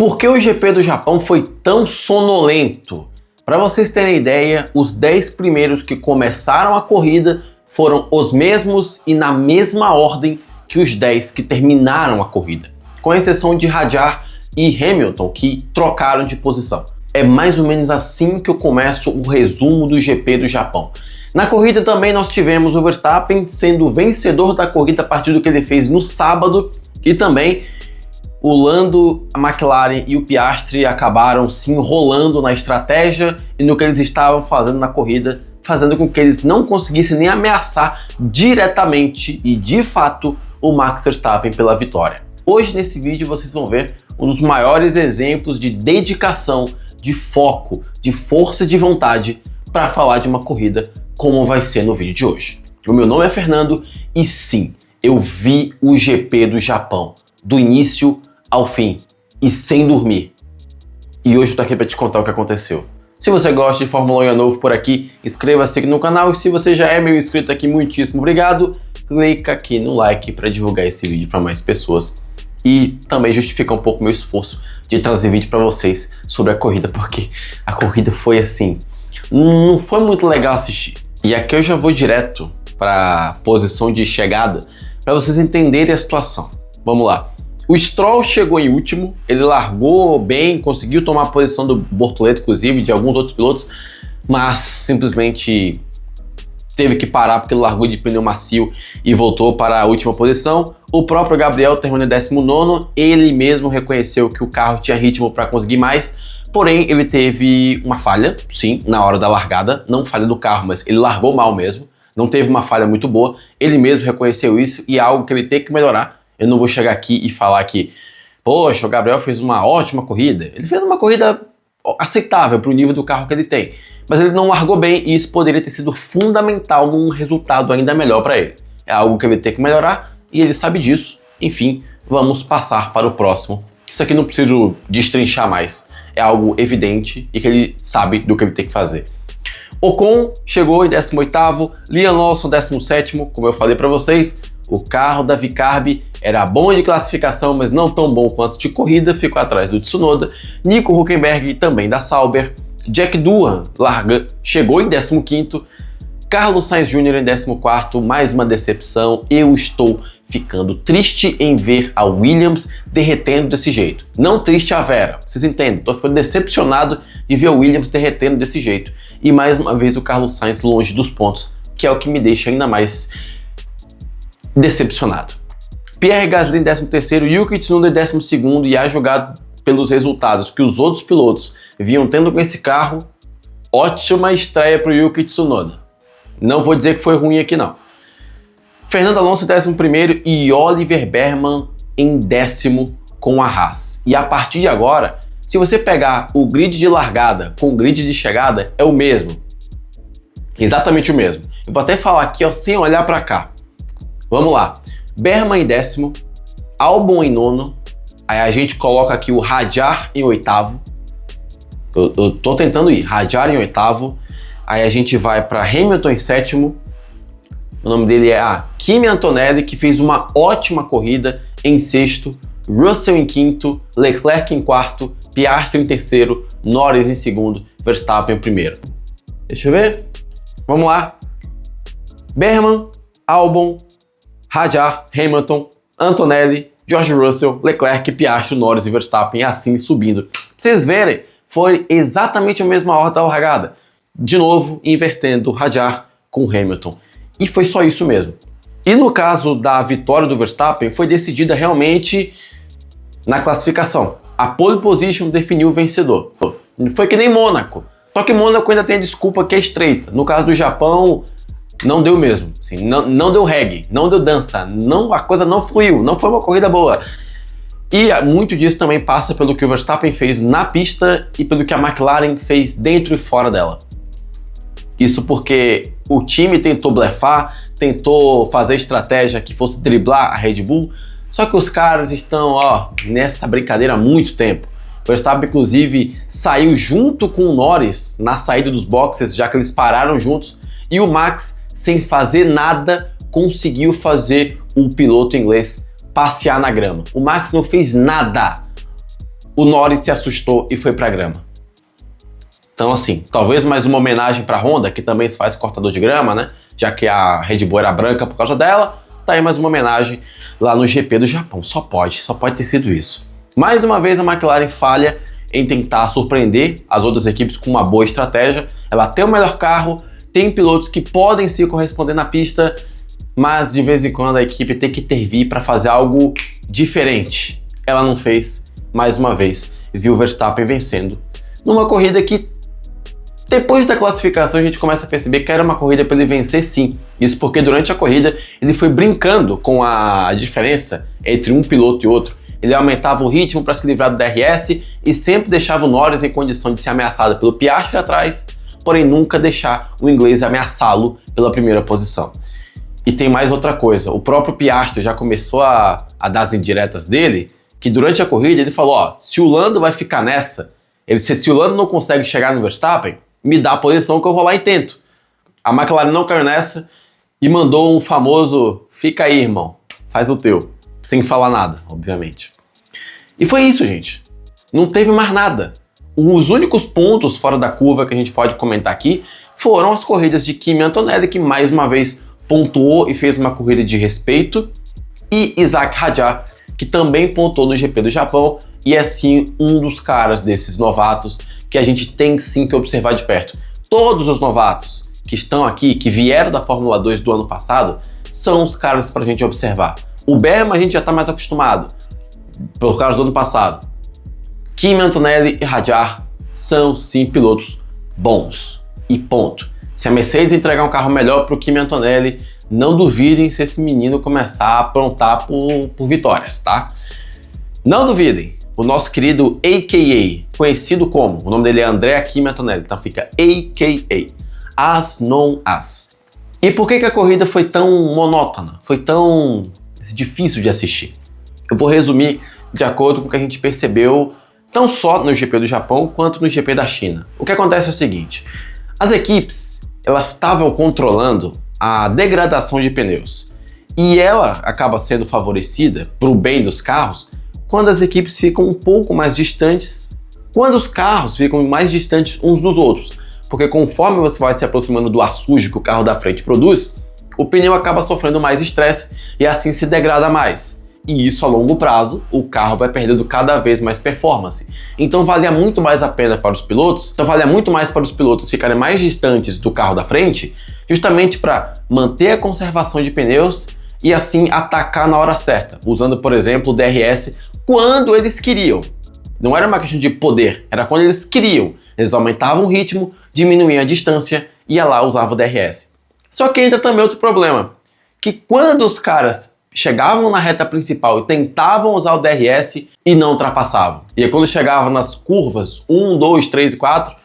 Por que o GP do Japão foi tão sonolento? Para vocês terem ideia, os 10 primeiros que começaram a corrida foram os mesmos e na mesma ordem que os 10 que terminaram a corrida, com exceção de Hadjar e Hamilton, que trocaram de posição. É mais ou menos assim que eu começo o resumo do GP do Japão. Na corrida também nós tivemos o Verstappen sendo o vencedor da corrida a partir do que ele fez no sábado, e também o Lando, a McLaren e o Piastri acabaram se enrolando na estratégia e no que eles estavam fazendo na corrida, fazendo com que eles não conseguissem nem ameaçar diretamente e de fato o Max Verstappen pela vitória. Hoje nesse vídeo vocês vão ver um dos maiores exemplos de dedicação, de foco, de força de vontade para falar de uma corrida como vai ser no vídeo de hoje. O meu nome é Fernando e sim, eu vi o GP do Japão, do início ao fim e sem dormir. E hoje eu tô aqui para te contar o que aconteceu. Se você gosta de Fórmula 1 e é novo por aqui, inscreva-se aqui no canal, e se você já é meu inscrito aqui, muitíssimo obrigado. Clica aqui no like para divulgar esse vídeo para mais pessoas e também justifica um pouco meu esforço de trazer vídeo para vocês sobre a corrida, porque a corrida foi assim, não foi muito legal assistir. E aqui eu já vou direto para a posição de chegada para vocês entenderem a situação. Vamos lá. O Stroll chegou em último, ele largou bem, conseguiu tomar a posição do Bortoleto, inclusive, de alguns outros pilotos, mas simplesmente teve que parar porque ele largou de pneu macio e voltou para a última posição. O próprio Gabriel terminou em 19º, ele mesmo reconheceu que o carro tinha ritmo para conseguir mais, porém ele teve uma falha, sim, na hora da largada, não falha do carro, mas ele largou mal mesmo, não teve uma falha muito boa, ele mesmo reconheceu isso e é algo que ele tem que melhorar. Eu não vou chegar aqui e falar que, poxa, o Gabriel fez uma ótima corrida. Ele fez uma corrida aceitável para o nível do carro que ele tem. Mas ele não largou bem e isso poderia ter sido fundamental num resultado ainda melhor para ele. É algo que ele tem que melhorar e ele sabe disso. Enfim, vamos passar para o próximo. Isso aqui não preciso destrinchar mais. É algo evidente e que ele sabe do que ele tem que fazer. Ocon chegou em 18º, Liam Lawson 17º, como eu falei para vocês. O carro da Vicarbi era bom de classificação, mas não tão bom quanto de corrida, ficou atrás do Tsunoda. Nico Hülkenberg também da Sauber. Jack Doohan chegou em 15º. Carlos Sainz Jr. em 14º, mais uma decepção. Eu estou ficando triste em ver a Williams derretendo desse jeito. Não triste a Vera, vocês entendem? Estou ficando decepcionado de ver a Williams derretendo desse jeito. E mais uma vez o Carlos Sainz longe dos pontos, que é o que me deixa ainda mais decepcionado. Pierre Gasly em 13º, Yuki Tsunoda em 12º, e a jogado pelos resultados que os outros pilotos vinham tendo com esse carro, ótima estreia para o Yuki Tsunoda. Não vou dizer que foi ruim aqui não. Fernando Alonso em 11º e Oliver Bergman em 10º com a Haas. E a partir de agora, se você pegar o grid de largada com o grid de chegada, é o mesmo. Exatamente o mesmo. Eu vou até falar aqui ó, sem olhar para cá. Vamos lá, Bergman em 10º, Albon em 9º, aí a gente coloca aqui o Hadjar em 8º, eu tô tentando ir, Hadjar em 8º, aí a gente vai para Hamilton em 7º, o nome dele é Kimi Antonelli, que fez uma ótima corrida em 6º, Russell em 5º, Leclerc em 4º, Piastri em 3º, Norris em 2º, Verstappen em 1º. Deixa eu ver, vamos lá, Bergman, Albon, Hadjar, Hamilton, Antonelli, George Russell, Leclerc, Piastri, Norris e Verstappen, assim subindo. Pra vocês verem, foi exatamente a mesma ordem da largada. De novo, invertendo Hadjar com Hamilton. E foi só isso mesmo. E no caso da vitória do Verstappen, foi decidida realmente na classificação. A pole position definiu o vencedor. Foi que nem Mônaco. Só que Mônaco ainda tem a desculpa que é estreita. No caso do Japão, não deu mesmo, assim, não deu reggae, não deu dança, a coisa não fluiu, não foi uma corrida boa. E muito disso também passa pelo que o Verstappen fez na pista e pelo que a McLaren fez dentro e fora dela. Isso porque o time tentou blefar, tentou fazer estratégia que fosse driblar a Red Bull, só que os caras estão nessa brincadeira há muito tempo. O Verstappen, inclusive, saiu junto com o Norris na saída dos boxes, já que eles pararam juntos, e o Max, sem fazer nada, conseguiu fazer um piloto inglês passear na grama. O Max não fez nada. o Norris se assustou e foi para a grama. Então, assim, talvez mais uma homenagem para a Honda, que também se faz cortador de grama, né? Já que a Red Bull era branca por causa dela, tá aí mais uma homenagem lá no GP do Japão. Só pode ter sido isso. Mais uma vez a McLaren falha em tentar surpreender as outras equipes com uma boa estratégia. Ela tem o melhor carro, tem pilotos que podem se corresponder na pista, mas de vez em quando a equipe tem que intervir para fazer algo diferente. Ela não fez, mais uma vez, viu o Verstappen vencendo numa corrida que, depois da classificação, a gente começa a perceber que era uma corrida para ele vencer sim. Isso porque durante a corrida ele foi brincando com a diferença entre um piloto e outro. Ele aumentava o ritmo para se livrar do DRS e sempre deixava o Norris em condição de ser ameaçado pelo Piastri atrás, porém nunca deixar o inglês ameaçá-lo pela primeira posição. E tem mais outra coisa, o próprio Piastri já começou a dar as indiretas dele, que durante a corrida ele falou, ó, se o Lando vai ficar nessa, se o Lando não consegue chegar no Verstappen, me dá a posição que eu vou lá e tento. A McLaren não caiu nessa e mandou um famoso, fica aí irmão, faz o teu, sem falar nada, obviamente. E foi isso, gente. Não teve mais nada. Os únicos pontos fora da curva que a gente pode comentar aqui foram as corridas de Kimi Antonelli, que mais uma vez pontuou e fez uma corrida de respeito, e Isaac Hadjar, que também pontuou no GP do Japão, e é sim um dos caras desses novatos que a gente tem sim que observar de perto. Todos os novatos que estão aqui, que vieram da Fórmula 2 do ano passado, são os caras pra gente observar. O Berman a gente já tá mais acostumado, por causa do ano passado. Kimi Antonelli e Hadjar são sim pilotos bons. E ponto. Se a Mercedes entregar um carro melhor pro Kimi Antonelli, não duvidem se esse menino começar a aprontar por vitórias, tá? Não duvidem. O nosso querido AKA, conhecido como, o nome dele é Andrea Kimi Antonelli, então fica AKA, As Known As. E por que a corrida foi tão monótona, foi tão difícil de assistir? Eu vou resumir de acordo com o que a gente percebeu, não só no GP do Japão, quanto no GP da China. O que acontece é o seguinte, as equipes, elas estavam controlando a degradação de pneus, e ela acaba sendo favorecida para o bem dos carros, quando as equipes ficam um pouco mais distantes, quando os carros ficam mais distantes uns dos outros. Porque conforme você vai se aproximando do ar sujo que o carro da frente produz, o pneu acaba sofrendo mais estresse e assim se degrada mais. E isso a longo prazo, o carro vai perdendo cada vez mais performance. Então valia muito mais a pena para os pilotos, ficarem mais distantes do carro da frente, justamente para manter a conservação de pneus e assim atacar na hora certa, usando, por exemplo, o DRS quando eles queriam. Não era uma questão de poder, era quando eles queriam. Eles aumentavam o ritmo, diminuíam a distância e ia lá usava o DRS. Só que entra também outro problema, que quando os caras chegavam na reta principal e tentavam usar o DRS e não ultrapassavam. E aí quando chegavam nas curvas 1, 2, 3 e 4,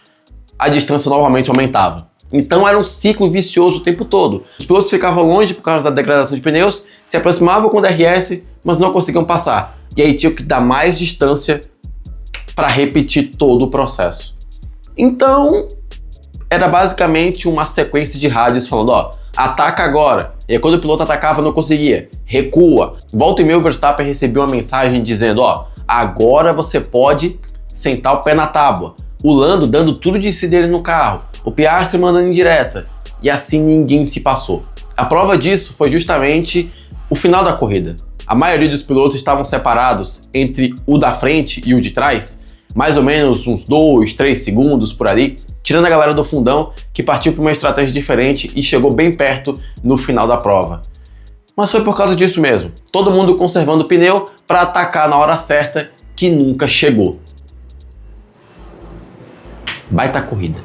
a distância novamente aumentava. Então era um ciclo vicioso o tempo todo. Os pilotos ficavam longe por causa da degradação de pneus, se aproximavam com o DRS, mas não conseguiam passar. E aí tinham que dar mais distância para repetir todo o processo. Então, era basicamente uma sequência de rádios falando, ó, ataca agora. E aí quando o piloto atacava não conseguia, recua. Volta e meia o Verstappen recebeu uma mensagem dizendo, ó, agora você pode sentar o pé na tábua. O Lando dando tudo de si dele no carro, o Piastri mandando indireta, e assim ninguém se passou. A prova disso foi justamente o final da corrida. A maioria dos pilotos estavam separados entre o da frente e o de trás, mais ou menos uns 2, 3 segundos por ali, tirando a galera do fundão, que partiu para uma estratégia diferente e chegou bem perto no final da prova. Mas foi por causa disso mesmo, todo mundo conservando o pneu para atacar na hora certa, que nunca chegou. Baita corrida.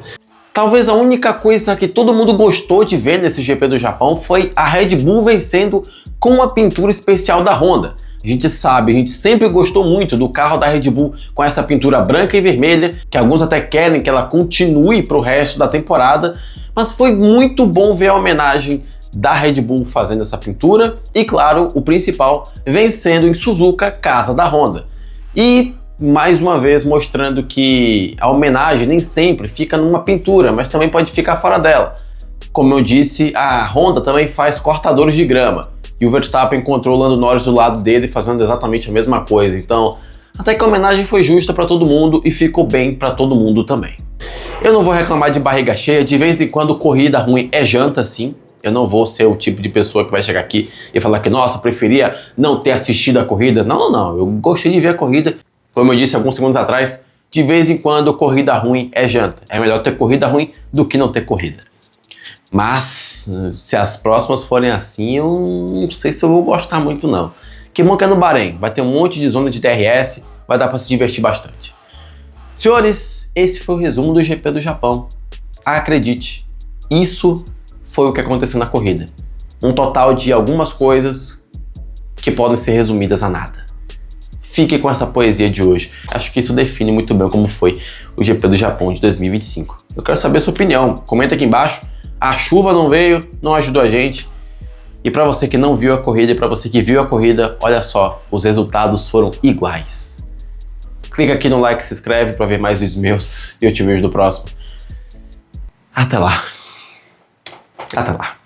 Talvez a única coisa que todo mundo gostou de ver nesse GP do Japão foi a Red Bull vencendo com a pintura especial da Honda. A gente sabe, a gente sempre gostou muito do carro da Red Bull com essa pintura branca e vermelha, que alguns até querem que ela continue para o resto da temporada, mas foi muito bom ver a homenagem da Red Bull fazendo essa pintura e, claro, o principal, vencendo em Suzuka, casa da Honda. E mais uma vez mostrando que a homenagem nem sempre fica numa pintura, mas também pode ficar fora dela. Como eu disse, a Honda também faz cortadores de grama, e o Verstappen encontrou o Lando Norris do lado dele fazendo exatamente a mesma coisa. Então, Até que a homenagem foi justa para todo mundo e ficou bem para todo mundo também. Eu não vou reclamar de barriga cheia, de vez em quando corrida ruim é janta sim. Eu não vou ser o tipo de pessoa que vai chegar aqui e falar que, nossa, preferia não ter assistido a corrida. Não, não, eu gostei de ver a corrida. Como eu disse alguns segundos atrás, de vez em quando corrida ruim é janta. É melhor ter corrida ruim do que não ter corrida. Mas, se as próximas forem assim, eu não sei se eu vou gostar muito não. Que bom que é no Bahrein, vai ter um monte de zona de DRS, vai dar para se divertir bastante. Senhores, esse foi o resumo do GP do Japão. Acredite, isso foi o que aconteceu na corrida. Um total de algumas coisas que podem ser resumidas a nada. Fique com essa poesia de hoje. Acho que isso define muito bem como foi o GP do Japão de 2025. Eu quero saber a sua opinião. Comenta aqui embaixo. A chuva não veio, não ajudou a gente. E para você que não viu a corrida e para você que viu a corrida, olha só, os resultados foram iguais. Clica aqui no like e se inscreve para ver mais vídeos meus e eu te vejo no próximo. Até lá. Até lá.